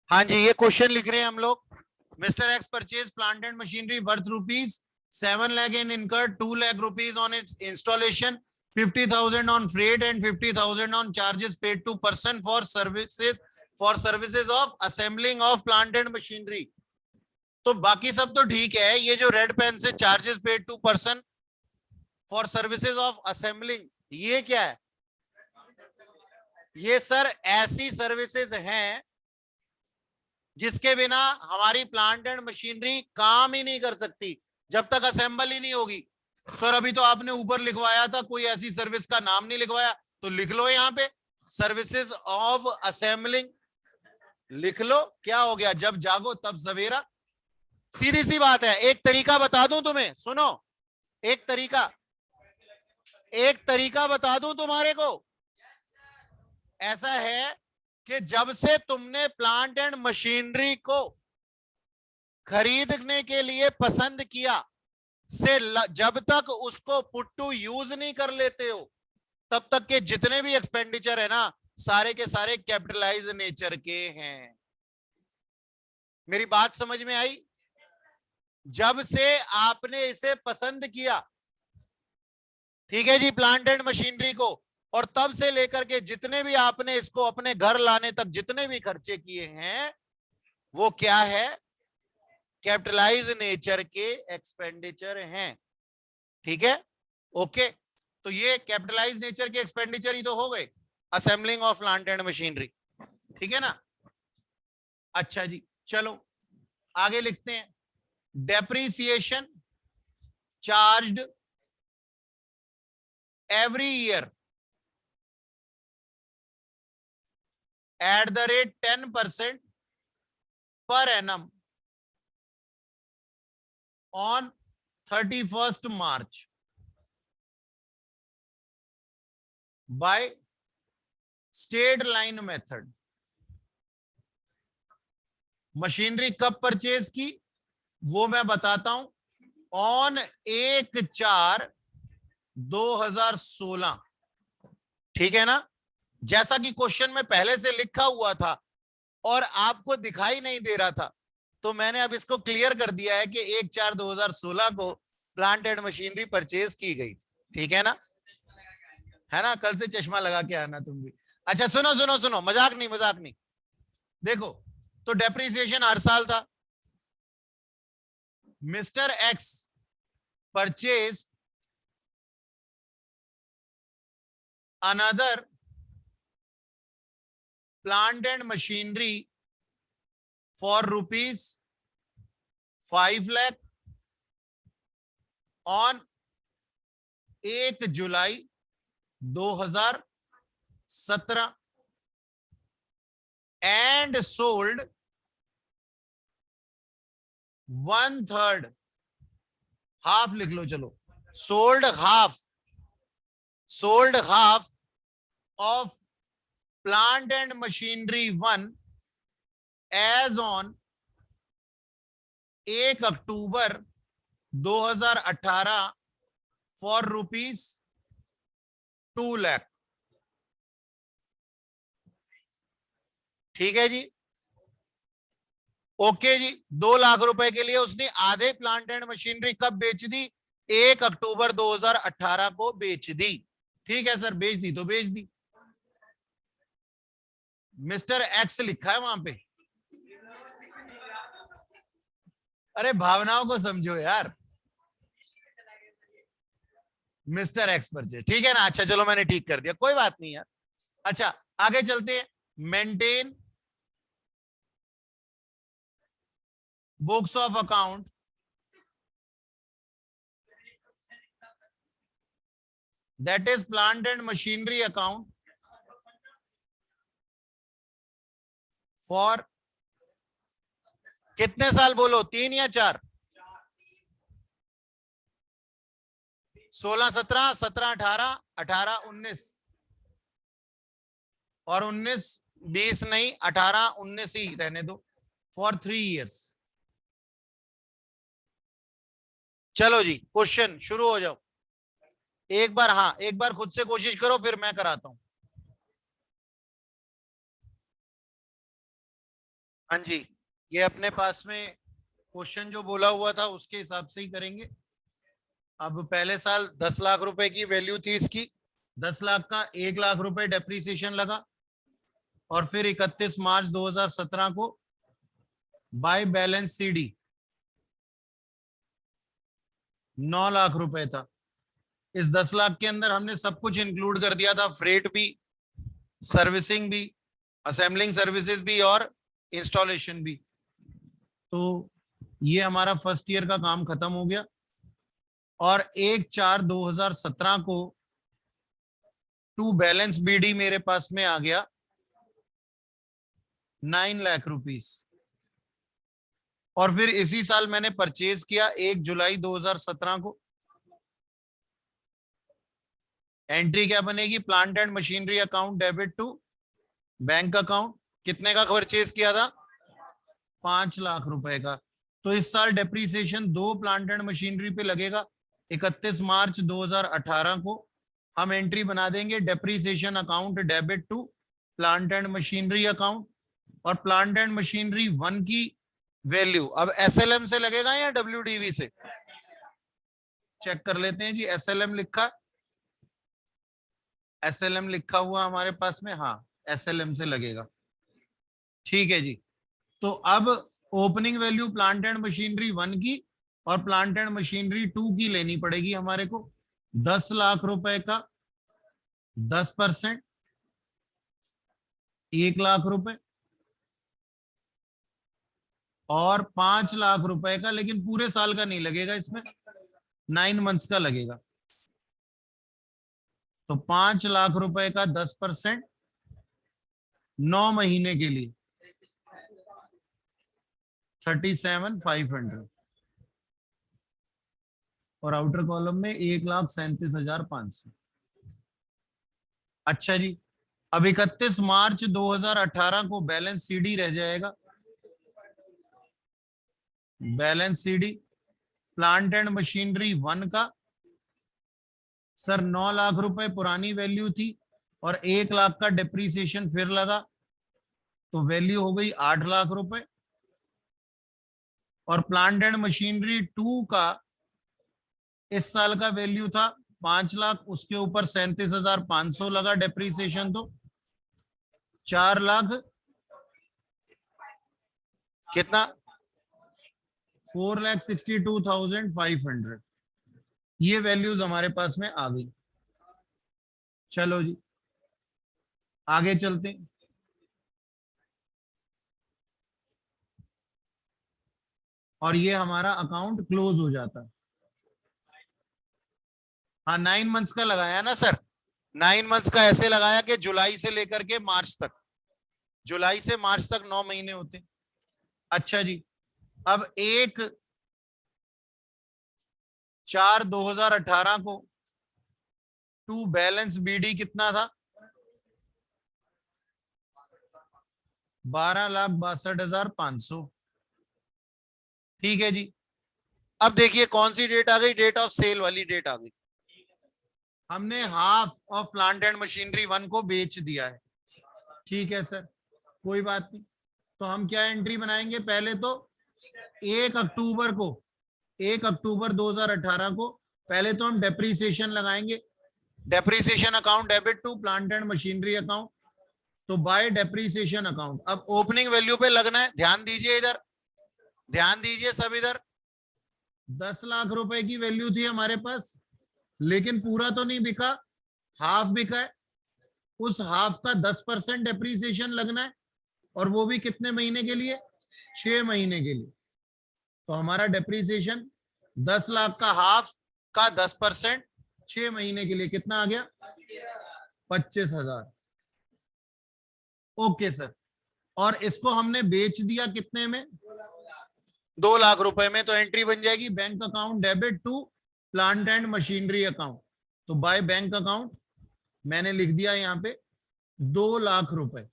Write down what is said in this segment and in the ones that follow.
हाँ जी, ये क्वेश्चन लिख रहे हैं हम लोग। Mister X purchase plant and machinery worth ₹7 lakh and incurred 2 lakh rupees on its installation, 50,000 on freight and 50,000 on charges paid to person for services of assembling of plant and machinery। तो बाकी सब तो ठीक है। ये जो red pen से charges paid to person for services of assembling, ये क्या है? ये सर ऐसी सर्विसेज हैं जिसके बिना हमारी प्लांट एंड मशीनरी काम ही नहीं कर सकती जब तक असेंबल ही नहीं होगी। सर अभी तो आपने ऊपर लिखवाया था, कोई ऐसी सर्विस का नाम नहीं लिखवाया, तो लिख लो यहाँ पे सर्विसेज ऑफ असेंबलिंग, लिख लो। क्या हो गया, जब जागो तब सवेरा। सीधी सी बात है। एक तरीका बता दूं तुम्हें, सुनो। एक तरीका बता दूं तुम्हारे को। ऐसा है कि जब से तुमने प्लांट एंड मशीनरी को खरीदने के लिए पसंद किया से जब तक उसको पुट टू यूज नहीं कर लेते हो, तब तक के जितने भी एक्सपेंडिचर है ना, सारे के सारे कैपिटलाइज नेचर के हैं। मेरी बात समझ में आई? जब से आपने इसे पसंद किया, ठीक है जी, प्लांट एंड मशीनरी को, और तब से लेकर के जितने भी आपने इसको अपने घर लाने तक जितने भी खर्चे किए हैं, वो क्या है? कैपिटलाइज नेचर के एक्सपेंडिचर हैं। ठीक है, ओके। तो ये कैपिटलाइज नेचर के एक्सपेंडिचर ही तो हो गए, assembling of plant and machinery. ठीक है ना? अच्छा जी, चलो आगे लिखते हैं। Depreciation charged every year at the rate 10% per annum on 31st March by straight line method। Machinery कब परचेज की वो मैं बताता हूं। ऑन 1/4/2016। ठीक है ना? जैसा कि क्वेश्चन में पहले से लिखा हुआ था और आपको दिखाई नहीं दे रहा था, तो मैंने अब इसको क्लियर कर दिया है कि 1/4/2016 को प्लांट एंड मशीनरी परचेज की गई। ठीक है ना? है ना? कल से चश्मा लगा के आना तुम भी। अच्छा सुनो सुनो सुनो, मजाक नहीं। देखो, तो डेप्रिसिएशन हर साल था। Mister X purchase another plant and machinery for ₹5 lakh on 1 July 2017 and sold 1/3, half लिख लो, चलो, sold half of plant and machinery 1 as on 1 October 2018 for ₹2 lakh। ठीक है जी, ओके जी। 2 लाख रुपए के लिए उसने आधे प्लांट एंड मशीनरी कब बेच दी? 1 अक्टूबर 2018 को बेच दी। ठीक है सर, बेच दी तो बेच दी। मिस्टर एक्स लिखा है वहां पे। अरे भावनाओं को समझो यार। मिस्टर एक्स परचेज, ठीक है ना? अच्छा चलो, मैंने ठीक कर दिया, कोई बात नहीं यार। अच्छा आगे चलते हैं। Maintain books of account that is plant and machinery account for कितने साल? बोलो, 3 या 4? 16-17, 17-18, 18-19 और 19-20 नहीं, 18-19 ही रहने दो, फॉर 3 years। चलो जी, क्वेश्चन शुरू हो जाओ। एक बार, हाँ एक बार खुद से कोशिश करो, फिर मैं कराता हूं। हाँ जी, ये अपने पास में क्वेश्चन जो बोला हुआ था उसके हिसाब से ही करेंगे। अब पहले साल 10 लाख रुपए की वैल्यू थी इसकी, 10 लाख का 1 लाख रुपए डेप्रीसिएशन लगा, और फिर 31 मार्च 2017 को बाय बैलेंस सीडी 9 लाख रुपए था। इस 10 लाख के अंदर हमने सब कुछ इंक्लूड कर दिया था, फ्रेट भी, सर्विसिंग भी, असेंबलिंग सर्विसेज भी और इंस्टॉलेशन भी। तो ये हमारा फर्स्ट ईयर का काम खत्म हो गया, और 1/4/2017 को टू बैलेंस बीडी मेरे पास में आ गया 9 लाख रुपीस। और फिर इसी साल मैंने परचेज किया 1 जुलाई 2017 को। एंट्री क्या बनेगी? Plant and machinery account debit to bank account. कितने का परचेज किया था? 5 लाख रुपए का। तो इस साल डेप्रीसिएशन 2 प्लांट एंड मशीनरी पे लगेगा। 31 मार्च 2018 को हम एंट्री बना देंगे depreciation account debit to plant and machinery account. और प्लांट एंड मशीनरी 1 की वैल्यू अब एसएलएम से लगेगा या डब्ल्यूडीवी से? चेक कर लेते हैं जी। एसएलएम लिखा, एसएलएम लिखा हुआ हमारे पास में, हाँ एसएलएम से लगेगा। ठीक है जी। तो अब opening value plant and machinery 1 की और प्लांट एंड मशीनरी 2 की लेनी पड़ेगी हमारे को। 10 लाख रुपए का 10%, 1 लाख रुपए, और 5 लाख रुपए का, लेकिन पूरे साल का नहीं लगेगा इसमें, 9 मंथ्स का लगेगा। तो 5 लाख रुपए का 10% 9 महीने के लिए 37,500, और आउटर कॉलम में 1,37,500। अच्छा जी। अब 31 मार्च 2018 को बैलेंस सीडी रह जाएगा। Balance CD plant and machinery 1 का सर 9 लाख रुपए पुरानी वैल्यू थी, और 1 लाख का डेप्रीसिएशन फिर लगा, तो वैल्यू हो गई 8 लाख रुपए। और प्लांट एंड मशीनरी 2 का इस साल का वैल्यू था 5 लाख, उसके ऊपर 37,500 लगा डेप्रीसिएशन, तो 4 लाख कितना? 4,62,500। ये वैल्यूज हमारे पास में आ गई। चलो जी आगे चलते हैं। और ये हमारा अकाउंट क्लोज हो जाता है। हाँ 9 मंथ्स का लगाया ना सर, 9 मंथ्स का ऐसे लगाया कि जुलाई से लेकर के मार्च तक, जुलाई से मार्च तक 9 महीने होते। अच्छा जी। अब 1/4/2018 को टू बैलेंस बीडी कितना था? 12,62,500। ठीक है जी। अब देखिए कौन सी डेट आ गई? डेट ऑफ सेल वाली डेट आ गई। हमने half of plant and machinery 1 को बेच दिया है। ठीक है सर, कोई बात नहीं। तो हम क्या एंट्री बनाएंगे? पहले तो 1 अक्टूबर को, 1 अक्टूबर 2018 को पहले तो हम डेप्रीसिएशन लगाएंगे। Depreciation account debit to plant and machinery account, तो बाय डेप्रीसिएशन अकाउंट। अब ओपनिंग वैल्यू पे लगना है, ध्यान दीजिए इधर, ध्यान दीजिए सब इधर। 10 लाख रुपए की वैल्यू थी हमारे पास, लेकिन पूरा तो नहीं बिका, हाफ बिका है। उस हाफ का 10% डेप्रीसिएशन लगना है, और वो भी कितने महीने के लिए? 6 महीने के लिए। तो हमारा डेप्रीसिएशन 10 लाख का हाफ का 10% 6 महीने के लिए कितना आ गया? 25,000। Okay sir. और इसको हमने बेच दिया कितने में? 2 लाख रुपए में। तो एंट्री बन जाएगी bank account debit to plant and machinery account. तो बाय बैंक अकाउंट मैंने लिख दिया यहाँ पे 2 लाख रुपए।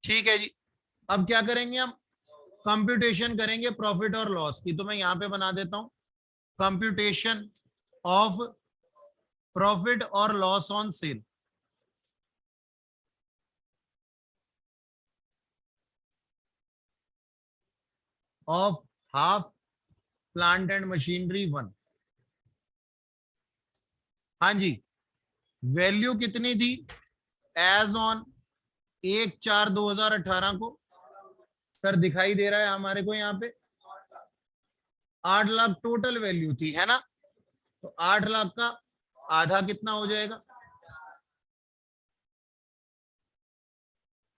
ठीक है जी। अब क्या करेंगे हम? कंप्यूटेशन करेंगे प्रॉफिट और लॉस की। तो मैं यहां पे बना देता हूं कंप्यूटेशन ऑफ प्रॉफिट और loss on sale. Of half plant and machinery 1। हाँ जी, वैल्यू कितनी थी एज ऑन 1/4/2018 को? सर दिखाई दे रहा है हमारे को यहाँ पे 8 लाख टोटल वैल्यू थी, है ना? तो 8 लाख का आधा कितना हो जाएगा?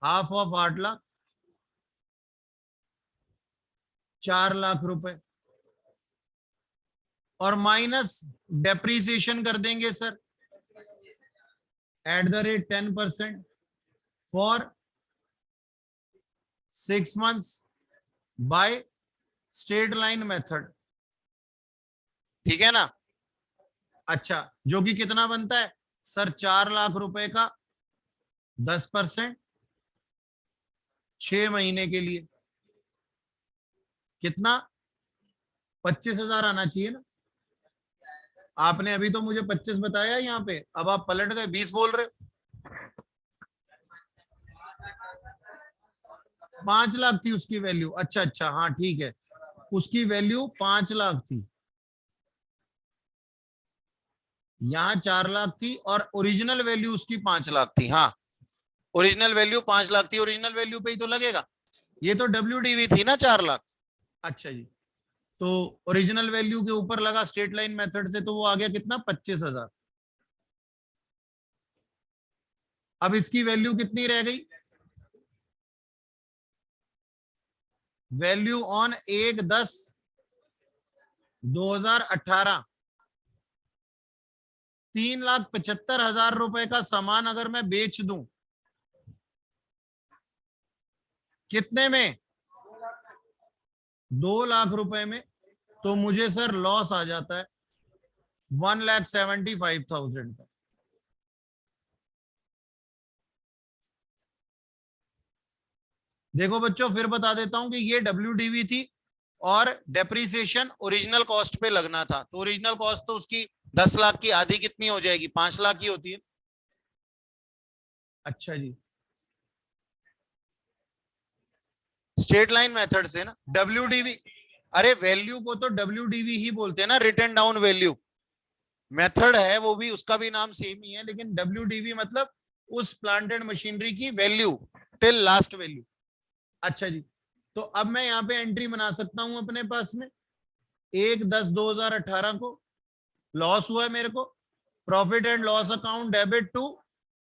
हाफ ऑफ 8 लाख 4 लाख रुपए, और माइनस डेप्रीसिएशन कर देंगे sir at the rate 10% for 6 months by straight line method. ठीक है ना? अच्छा, जो कि कितना बनता है सर? 4 लाख रुपए का 10% 6 महीने के लिए कितना? 25,000 आना चाहिए ना? आपने अभी तो मुझे 25 बताया यहाँ पे, अब आप पलट गए 20 बोल रहे हो। 5 लाख थी उसकी वैल्यू? अच्छा अच्छा, हाँ ठीक है, उसकी वैल्यू 5 लाख थी, यहाँ 4 लाख थी, और ओरिजिनल वैल्यू उसकी 5 लाख थी। हाँ, ओरिजिनल वैल्यू 5 लाख थी, ओरिजिनल वैल्यू पे ही तो लगेगा। ये तो WDV थी ना 4 लाख। अच्छा जी, तो ओरिजिनल वैल्यू के ऊपर लगा स्ट्रेट लाइन मेथड से, तो वो आ गया कितना? 25,000। अब इसकी वैल्यू कितनी रह गई? वैल्यू ऑन 1/10/2018 3,75,000 रुपए का सामान अगर मैं बेच दूं, कितने में? 2 लाख रुपए में, तो मुझे सर लॉस आ जाता है 1,75,000 का। देखो बच्चों, फिर बता देता हूं कि ये WDV थी और डेप्रीसिएशन ओरिजिनल कॉस्ट पे लगना था, तो ओरिजिनल कॉस्ट तो उसकी 10 लाख की आधी कितनी हो जाएगी? 5 लाख की होती है। अच्छा जी, स्ट्रेट लाइन मेथड से ना WDV। अरे वैल्यू को तो WDV ही बोलते हैं ना, रिटन डाउन वैल्यू। मेथड है वो भी, उसका भी नाम सेम ही है, लेकिन WDV मतलब उस प्लांट एंड मशीनरी की वैल्यू टिल लास्ट वैल्यू। अच्छा जी, तो अब मैं यहाँ पे एंट्री बना सकता हूं अपने पास में 1/10/2018 को लॉस हुआ है मेरे को, profit and loss account debit to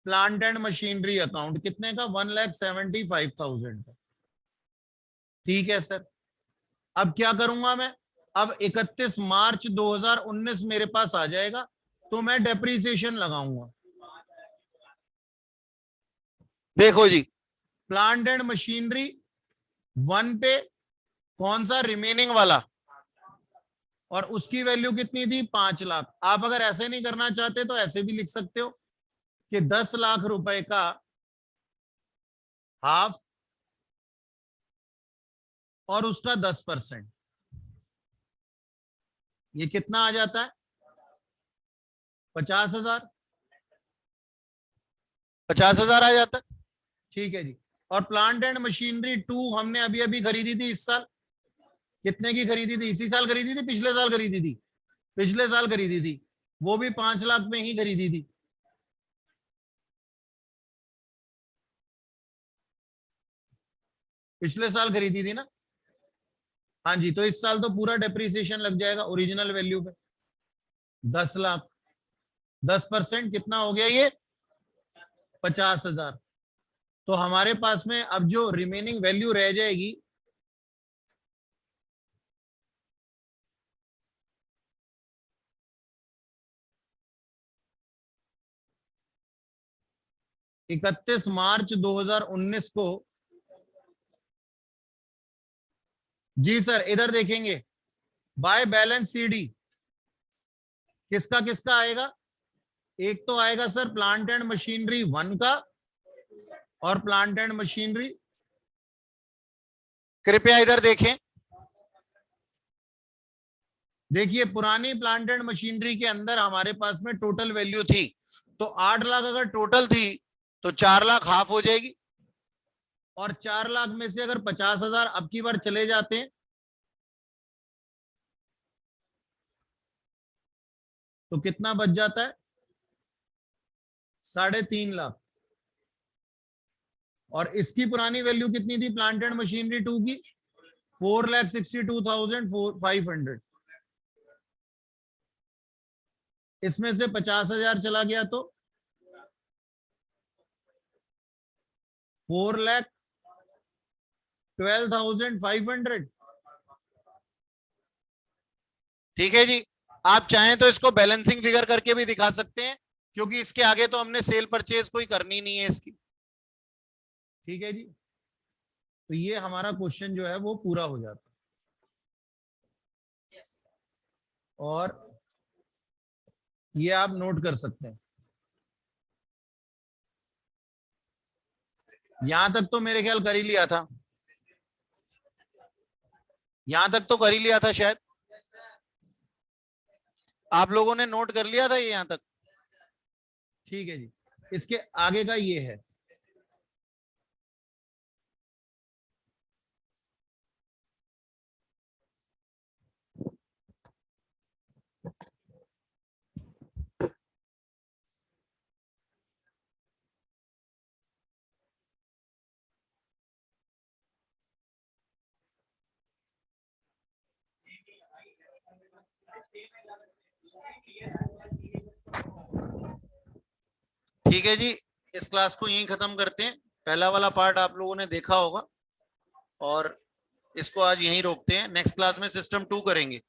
plant and machinery account, कितने का? 1,75,000 का। ठीक है सर, अब क्या करूंगा मैं? अब 31 मार्च 2019 मेरे पास आ जाएगा, तो मैं डेप्रीसिएशन लगाऊंगा। देखो जी, प्लांट एंड मशीनरी 1 पे कौन सा? रिमेनिंग वाला, और उसकी वैल्यू कितनी थी? 5 लाख। आप अगर ऐसे नहीं करना चाहते तो ऐसे भी लिख सकते हो कि 10 लाख रुपए का हाफ और उसका 10%, ये कितना आ जाता है? 50,000। 50,000 आ जाता है। ठीक है जी, और प्लांट एंड मशीनरी 2 हमने अभी अभी खरीदी थी इस साल, कितने की खरीदी थी? इसी साल खरीदी थी, पिछले साल खरीदी थी? पिछले साल खरीदी थी, वो भी 5 लाख में ही खरीदी थी। पिछले साल खरीदी थी ना? हाँ जी, तो इस साल तो पूरा डेप्रीसिएशन लग जाएगा ओरिजिनल वैल्यू पे, 10 लाख। 10% कितना हो गया ये? 50,000। तो हमारे पास में अब जो रिमेनिंग वैल्यू रह जाएगी, इकतीस मार्च 2019 को, जी सर इधर देखेंगे बाय बैलेंस CD किसका किसका आएगा? एक तो आएगा सर प्लांट एंड मशीनरी 1 का, और प्लांट एंड मशीनरी, कृपया इधर देखें, देखिए पुरानी प्लांट एंड मशीनरी के अंदर हमारे पास में टोटल वैल्यू थी, तो 8 लाख अगर टोटल थी तो 4 लाख हाफ हो जाएगी, और 4 लाख में से अगर 50,000 अब की बार चले जाते हैं तो कितना बच जाता है? 3.5 लाख। और इसकी पुरानी वैल्यू कितनी थी प्लांट एंड मशीनरी 2 की? 4,62,500। इसमें से 50,000 चला गया तो 4,12,500। ठीक है जी। आप चाहें तो इसको बैलेंसिंग फिगर करके भी दिखा सकते हैं, क्योंकि इसके आगे तो हमने सेल परचेज कोई करनी नहीं है इसकी। ठीक है जी। तो ये हमारा क्वेश्चन जो है वो पूरा हो जाता है। और ये आप नोट कर सकते हैं। यहां तक तो मेरे ख्याल कर ही लिया था, यहां तक तो कर ही लिया था शायद। आप लोगों ने नोट कर लिया था ये यहां तक? ठीक है जी। इसके आगे का ये है। ठीक है जी। इस क्लास को यहीं खत्म करते हैं। पहला वाला पार्ट आप लोगों ने देखा होगा और इसको आज यहीं रोकते हैं। नेक्स्ट क्लास में सिस्टम 2 करेंगे।